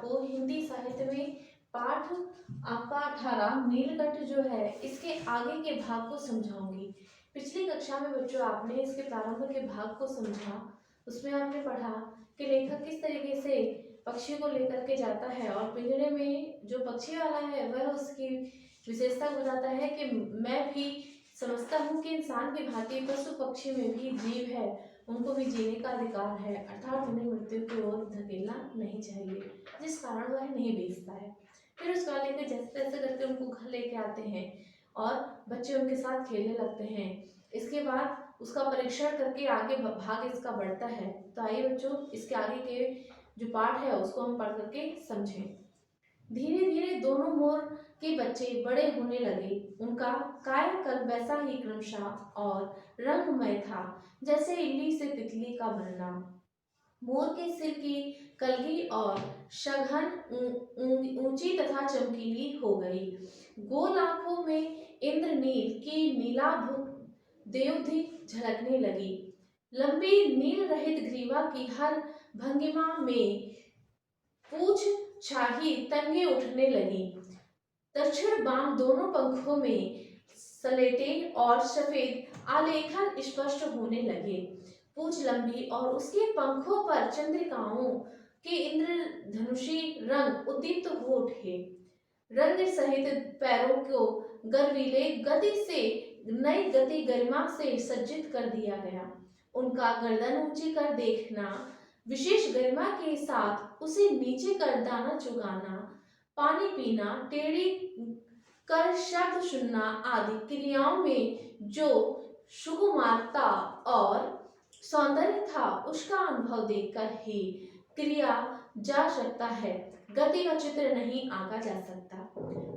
आपको हिंदी साहित्य में पाठ आपका 18 नीलकंठ जो है इसके आगे के भाग को समझाऊंगी। पिछली कक्षा में बच्चों आपने इसके प्रारंभ के भाग को समझा। उसमें आपने पढ़ा कि लेखक किस तरीके से पक्षी को लेकर के जाता है और पिंजरे में जो पक्षी वाला है वह उसकी विशेषता बताता है कि मैं भी समझता हूँ कि इंसान की भांति पशु पक्षी में भी जीव है, उनको भी जीने का अधिकार है, अर्थात उन्हें मृत्यु की ओर धकेलना नहीं चाहिए, जिस कारण वह नहीं बेचता है। फिर उस वाले को जैसे तैसे करके उनको घर लेके आते हैं और बच्चे उनके साथ खेलने लगते हैं। इसके बाद उसका परीक्षण करके आगे भाग इसका बढ़ता है। तो आइए बच्चों इसके आगे के जो पाठ है उसको हम पढ़ करके समझें। धीरे धीरे दोनों मोर के बच्चे बड़े होने लगे। उनका कायाकल्प वैसा ही क्रमशः और रंगमय था जैसे इल्ली से तितली का बनना। मोर के सिर की कलगी और शघन ऊंची तथा चमकीली हो गई। गोल आंखों में इंद्रनील की नीलाभ देवधि झलकने लगी। लंबी नील रहित ग्रीवा की हर भंगिमा में पूछ छाही तंगे उठने लगी। दक्षिण बाम दोनों पंखों में सलेटे और सफेद आलेखन स्पष्ट होने लगे। पूंछ लंबी और उसके पंखों पर चंद्रिकाओं के इंद्रधनुषी रंग उद्दीप्त हो उठे। रंग सहित पैरों को गर्वीले गति से नई गति गरिमा से सज्जित कर दिया गया। उनका गर्दन ऊंची कर देखना, विशेष गरिमा के साथ उसे नीचे कर दाना चुगाना, पानी पीना, टेढ़ी कर शब्द सुनना आदि क्रियाओं में जो सुकुमारता और सौंदर्य था उसका अनुभव देखकर ही क्रिया जा सकता है, गति का चित्र नहीं आंका जा सकता।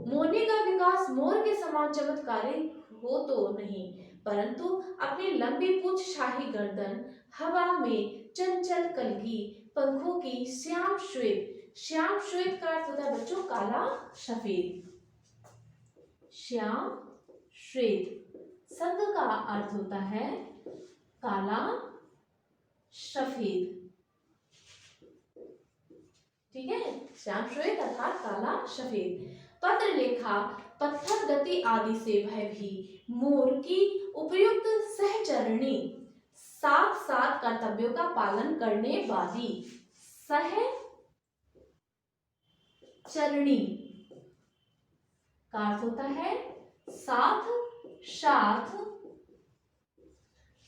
मोरनी का विकास मोर के समान चमत्कारी हो तो नहीं, परंतु अपनी लंबी पूंछ शाही गर्दन, हवा में चंचल कलगी, पंखों की श्याम श्वेत का अर्थ होता है बच्चों काला सफेद। श्याम श्वेत शब्द का अर्थ होता है काला सफेद। ठीक है, श्याम श्वेत अर्थात काला सफेद। पत्र लेखा, पत्थर गति आदि से वह भी मोर की उपयुक्त सहचरणी, साथ साथ कर्तव्यों का पालन करने वाली सहचरणी का अर्थ होता है साथ साथ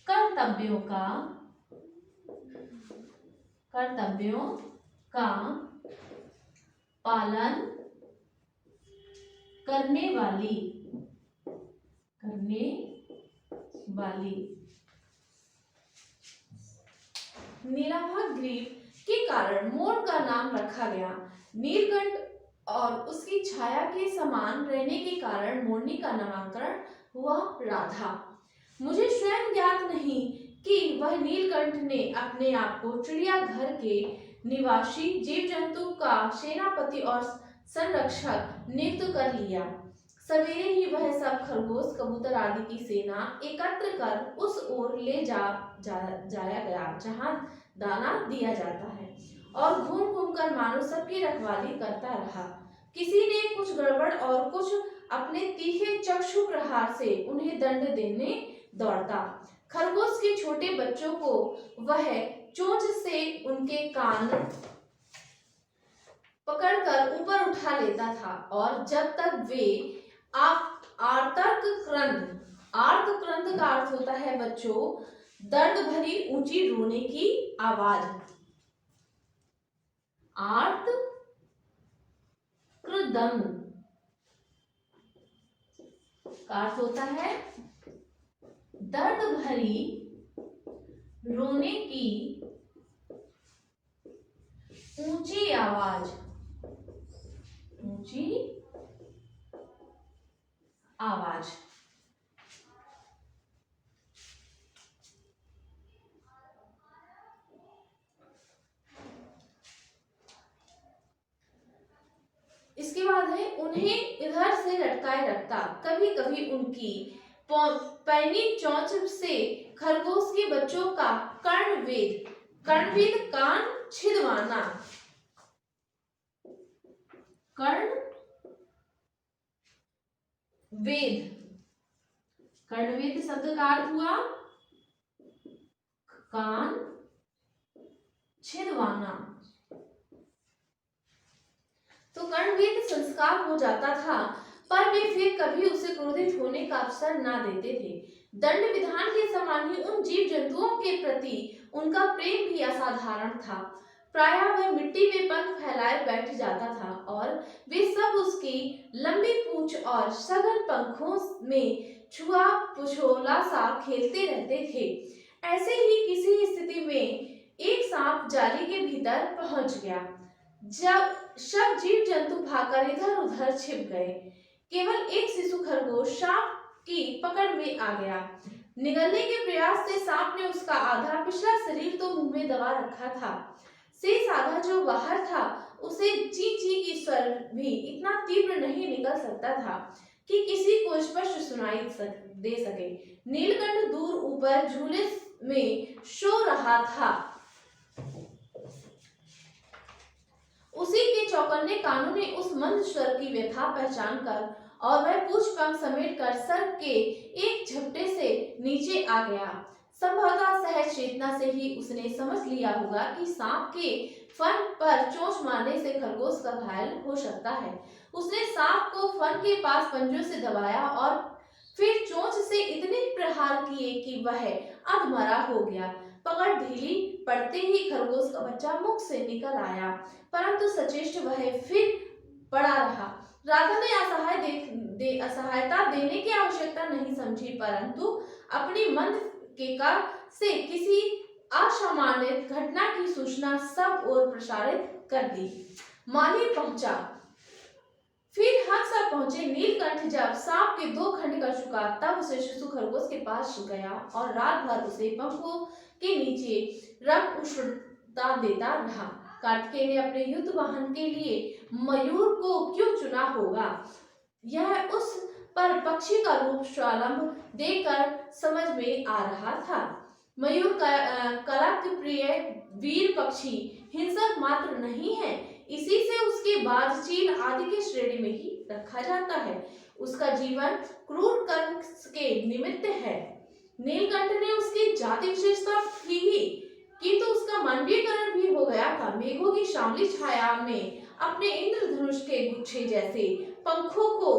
कर्तव्यों का पालन करने वाली नीलाभ ग्रीव के कारण मोर का नाम रखा गया। नीलकंठ और उसकी छाया के समान रहने के कारण मोरनी का नामकरण हुआ राधा। मुझे स्वयं ज्ञात नहीं कि वह नीलकंठ ने अपने आप को चिड़ियाघर के निवासी जीव जंतु का सेनापति और संरक्षक नियुक्त कर लिया। सवेरे ही वह सब खरगोश, कबूतर आदि की सेना एकत्र कर उस ओर ले जाया गया जहां दाना दिया जाता है और घूम घूम कर मानो सबकी रखवाली करता रहा। किसी ने कुछ गड़बड़ और कुछ अपने तीखे चक्षु प्रहार से उन्हें दंड देने दौड़ता। खरगोश के छोटे बच्चों को वह चोंच से उनके कान पकड़कर ऊपर उठा लेता था और जब तक वे आर्तक क्रंद का अर्थ होता है बच्चों दर्द भरी ऊंची रोने की आवाज। आर्त क्रदंग का अर्थ होता है दर्द भरी रोने की ऊंची आवाज। इसके बाद है उन्हें इधर से लटकाए रखता। कभी कभी उनकी पैनी चोंच से खरगोश के बच्चों का कर्णवेद कान छिदवाना कर्ण वेद। कर्णवेद शब्द का अर्थ हुआ कान छिदवाना। तो कर्णवेद संस्कार हो जाता था, पर वे फिर कभी उसे क्रोधित होने का अवसर ना देते थे। दंड विधान के समान ही उन जीव जंतुओं के प्रति उनका प्रेम भी असाधारण था। प्रायः वह मिट्टी में पंख फैलाए बैठ जाता था और वे सब उसकी लंबी पूंछ और सघन पंखों में छुआ पुछोला सा खेलते रहते थे। ऐसे ही किसी स्थिति में एक सांप जाली के भीतर पहुंच गया। जब सब जीव जंतु भागकर इधर उधर छिप गए, केवल एक शिशु खरगोश सांप की पकड़ में आ गया। निगलने के प्रयास से सांप ने उसका आधा पिछला शरीर तो मुंह में दबा रखा था, शेष आधा जो बाहर था उसे ची ची की स्वर भी इतना तीव्र नहीं निकल सकता था कि किसी को स्पष्ट सुनाई दे सके। नीलकंठ दूर ऊपर झूले में सो रहा था। उसी के चौकन्ने कानों ने उस मंद स्वर की व्यथा पहचान कर और वह पूछ पंख समेट कर सर के एक झपटे से नीचे आ गया। संभवतः सहज चेतना से ही उसने समझ लिया होगा कि सांप के फन पर चोंच मारने से खरगोश का घायल हो सकता है। उसने सांप को फन के पास पंजों से दबाया और फिर चोंच से इतने प्रहार किए कि वह अधमरा हो गया। पकड़ ढीली पड़ते ही खरगोश का बच्चा मुख से निकल आया, परंतु सचेष्ट वह फिर पड़ा रहा। राधा ने असहायता देने की आवश्यकता नहीं समझी, परंतु अपनी मंद केका से किसी असामान्य घटना की सूचना सब ओर प्रसारित कर दी। माली पहुंचा, फिर हम सब पहुंचे। नीलकंठ जब सांप के 2 खंड कर चुका, तब उसे शिशु खरगोश के पास गया और रात भर उसे पंखों के नीचे रख उष्णता देता रहा। कार्तिकेय ने अपने युद्ध वाहन के लिए मयूर को क्यों चुना होगा, यह उस पर पक्षी का रूप स्वावलंब देखकर समझ में आ रहा था। मयूर कलक प्रिय वीर पक्षी हिंसक मात्र नहीं है, इसी से उसके बाद चील आदि की श्रेणी में ही रखा जाता है। उसका जीवन क्रूर कर्म के निमित्त है। नीलकंठ ने उसकी जाति विशेषता थी ही, किंतु उसका मानवीयकरण भी हो गया था। मेघों की श्यामली छाया में अपने इंद्रधनुष के गुच्छे जैसे पंखों को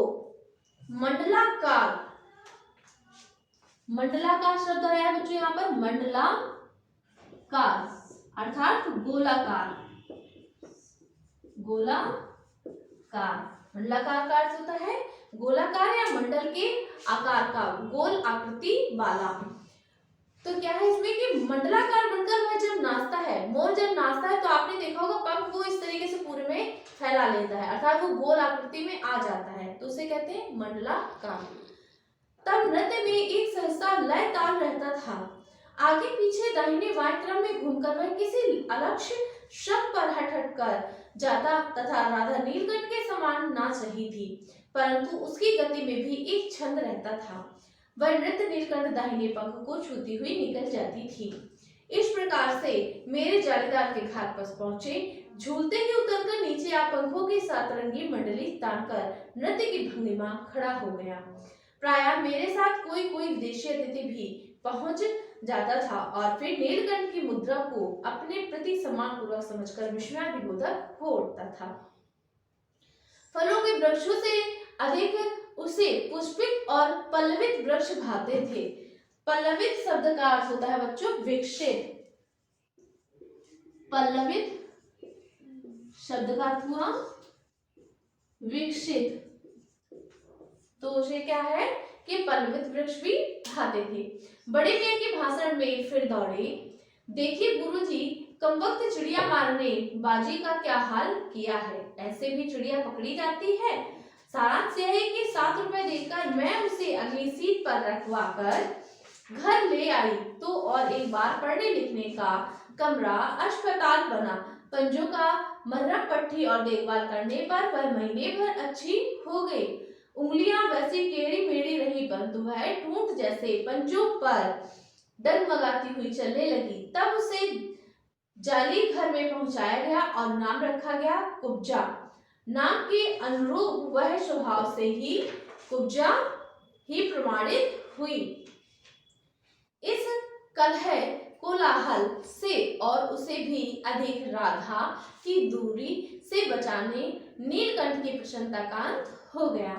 मंडलाकार शब्द आया है बच्चों यहाँ पर, मंडलाकार अर्थात गोलाकार। मंडलाकार का अर्थ होता है गोलाकार या मंडल के आकार का, गोल आकृति वाला। तो क्या है इसमें कि मंडलाकार बनकर वह जब नाचता है, मोर जब नाचता है तो आपने देखा होगा पंख वो इस तरीके से पूरे में फैला लेता है, अर्थात वो गोल आकृति में आ जाता है, तो उसे कहते हैं मंडलाकार। तब नृत्य में एक सहसा लय ताल रहता था। आगे पीछे दाहिने बाएं क्रम में घूमकर वह किसी अलक्ष्य शब्द पर हट कर जाता तथा राधा नीलकंठ के समान नाच रही थी, परंतु उसकी गति में भी एक छंद रहता था। वह नृत्य नीलकंठ दाहिने पंख को छूती हुई निकल जाती थी। इस प्रकार से मेरे जालीदार के घाट पर पहुंचे। झूलते ही उतरकर नीचे आ पंखों की सातरंगी मंडली तानकर नृत्य की भंगिमा खड़ा हो गया। प्रायः मेरे साथ कोई विदेशी अतिथि भी पहुंच जाता था और फिर नीलकंठ की मुद्रा को अपने प्रति सम्मान पूर्वक समझकर विस्मयादिबोधक हो उठता था। फलों के वृक्षों से अधिक उसे पुष्पित और पल्लवित वृक्ष भाते थे। पल्लवित शब्द का अर्थ होता है बच्चों विकसित। पल्लवित शब्द का अर्थ हुआ विकसित, तो उसे क्या है कि पल्लवित वृक्ष भी भाते थे। बड़े मियां के भाषण में फिर दौड़े, देखिए गुरुजी, कमबख्त चिड़िया मारने बाजी का क्या हाल किया है। ऐसे भी चिड़िया पकड़ी जाती है। सारांश यह है कि 7 रुपए देकर मैं उसे अगली सीट पर रखवा कर घर ले आई, तो और एक बार पढ़ने लिखने का कमरा अस्पताल बना। पंजों का मरहम पट्टी और देखभाल करने पर वह महीने भर अच्छी हो गई। उंगलियां वैसी टेढ़ी मेढ़ी रही, परंतु वह ठूंठ जैसे पंजों पर डगमगाती हुई चलने लगी। तब उसे जाली घर में पहुंचाया गया और नाम रखा गया कुब्जा। नाम के अनुरूप वह स्वभाव से ही कुब्जा ही प्रमाणित हुई। इस कलह कोलाहल से और उसे भी अधिक राधा की दूरी से बचाने नीलकंठ की प्रसन्नता का अंत हो गया।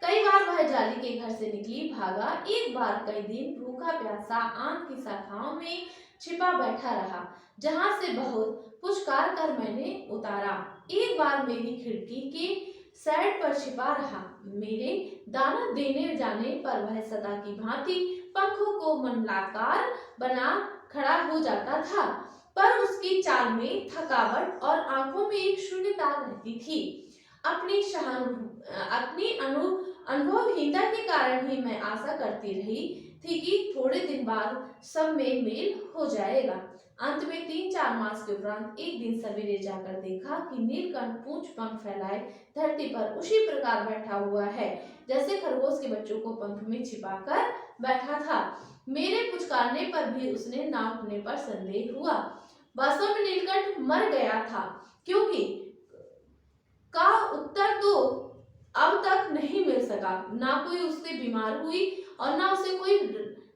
कई बार वह जाली के घर से निकली भागा, एक बार कई दिन भूखा प्यासा आम की शाखाओं में छिपा बैठा रहा, जहां से बहुत पुचकार कर मैंने उतारा। एक बार मेरी खिड़की के साइड पर छिपा रहा, मेरे दाना देने जाने पर वह सदा की भांति पंखों को मंडलाकार बना खड़ा हो जाता था, पर उसकी चाल में थकावट और आंखों में एक शून्यता रहती थी। अपनी अनुभवहीनता के कारण ही मैं आशा करती रही थी कि थोड़े दिन बाद सब में मेल हो जाएगा। अंत में 3-4 मास के उपरांत एक दिन सवेरे जाकर देखा कि नीलकंठ पूंछ पंख फैलाए धरती पर उसी प्रकार बैठा हुआ है जैसे खरगोश के बच्चों को पंख में छिपाकर बैठा था। मेरे पुचकारने पर भी उसने ना उठने पर संदेह हुआ। वास्तव में नीलकंठ मर गया था, क्योंकि का उत्तर तो अब तक नहीं मिल सका। ना कोई उससे बीमार हुई और ना उसे कोई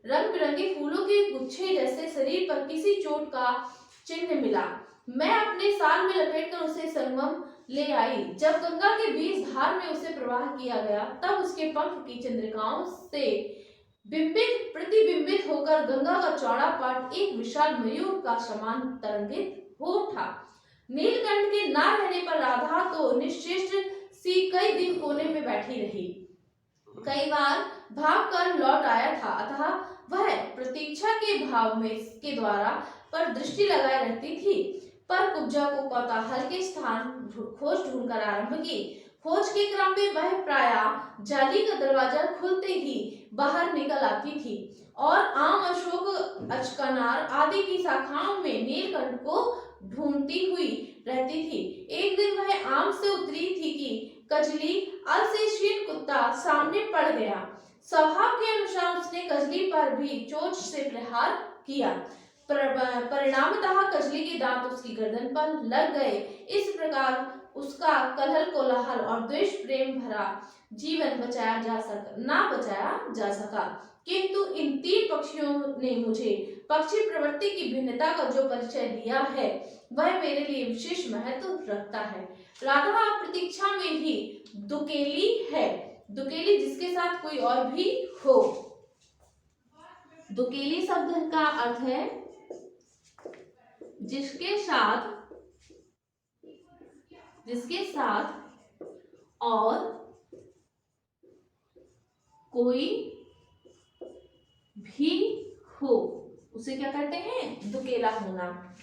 रंग बिरंगे फूलों के गुच्छे जैसे शरीर पर किसी चोट का चिन्ह मिला। मैं अपने साल में लपेटकर उसे संगम ले आई। जब गंगा के बीच धार में उसे प्रवाह किया गया, तब उसके पंख की चंद्रिकाओं से बिंबित प्रतिबिंबित होकर गंगा का चौड़ा पट एक विशाल मयूर का समान तरंगित हो उठा। नीलकंठ के ना रहने पर राधा तो निश्चेष्ट सी कई दिन कोने में बैठी रही। कई बार भाग कर लौट आया था, अतः वह प्रतीक्षा के भाव में के द्वारा पर दृष्टि लगाए रहती थी। पर कुब्जा को कौतूहल के स्थान खोज ढूंढकर आरंभ की। खोज के क्रम में वह प्रायः जाली का दरवाजा खुलते ही बाहर निकल आती थी और आम, अशोक, अचकनार आदि की शाखाओं में नीलकंठ को ढूंढती हुई रहती थी। एक दिन वह आम से उतरी थी कि कजली अलसेशीन कुत्ता सामने पड़ गया। स्वभाव के अनुसार उसने कजली पर भी चोंच से प्रहार किया। परिणामतः कजली के दांत उसकी गर्दन पर लग गए। इस प्रकार उसका कलह कोलाहल और द्वेष प्रेम भरा जीवन ना बचाया जा सका। किंतु इन 3 पक्षियों ने मुझे पक्षी प्रवृत्ति की भिन्नता का जो परिचय दिया है, वह मेरे लिए विशेष महत्व रखता है। राधा प्रतीक्षा में ही दुकेली है। दुकेली जिसके साथ कोई और भी हो। दुकेली शब्द का अर्थ है जिसके साथ और कोई भी हो, उसे क्या कहते हैं? दुकेला होना।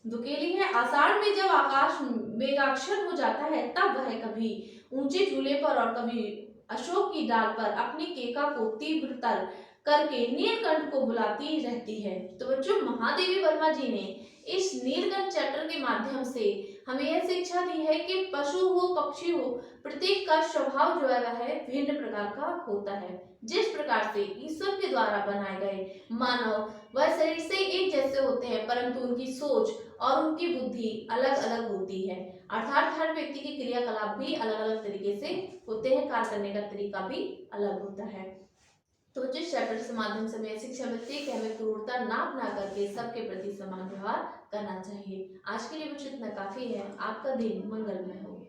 दुकेली है। आषाढ़ में जब आकाश मेघाच्छन्न हो जाता है, तब वह कभी ऊंचे झूले पर और कभी अशोक की डाल पर अपनी केका को तीव्रतर करके नीलकंठ को बुलाती रहती है। तो बच्चों, महादेवी वर्मा जी ने इस नीलकंठ चैप्टर के माध्यम से हमें यह शिक्षा दी है कि पशु हो पक्षी हो, प्रत्येक का स्वभाव जो है वह भिन्न प्रकार का होता है। जिस प्रकार से ईश्वर के द्वारा बनाए गए मानव वह शरीर से एक जैसे होते हैं, परंतु उनकी सोच और उनकी बुद्धि अलग अलग होती है। अर्थात हर व्यक्ति के क्रियाकलाप भी अलग अलग तरीके से होते हैं, कार्य करने का तरीका भी अलग होता है। तो जिस चैप्टर के माध्यम से हमें शिक्षा मिलती है कि हमें क्रूरता ना अपना करके सबके प्रति समान व्यवहार करना चाहिए। आज के लिए बच्चों इतना काफी है। आपका दिन मंगलमय हो।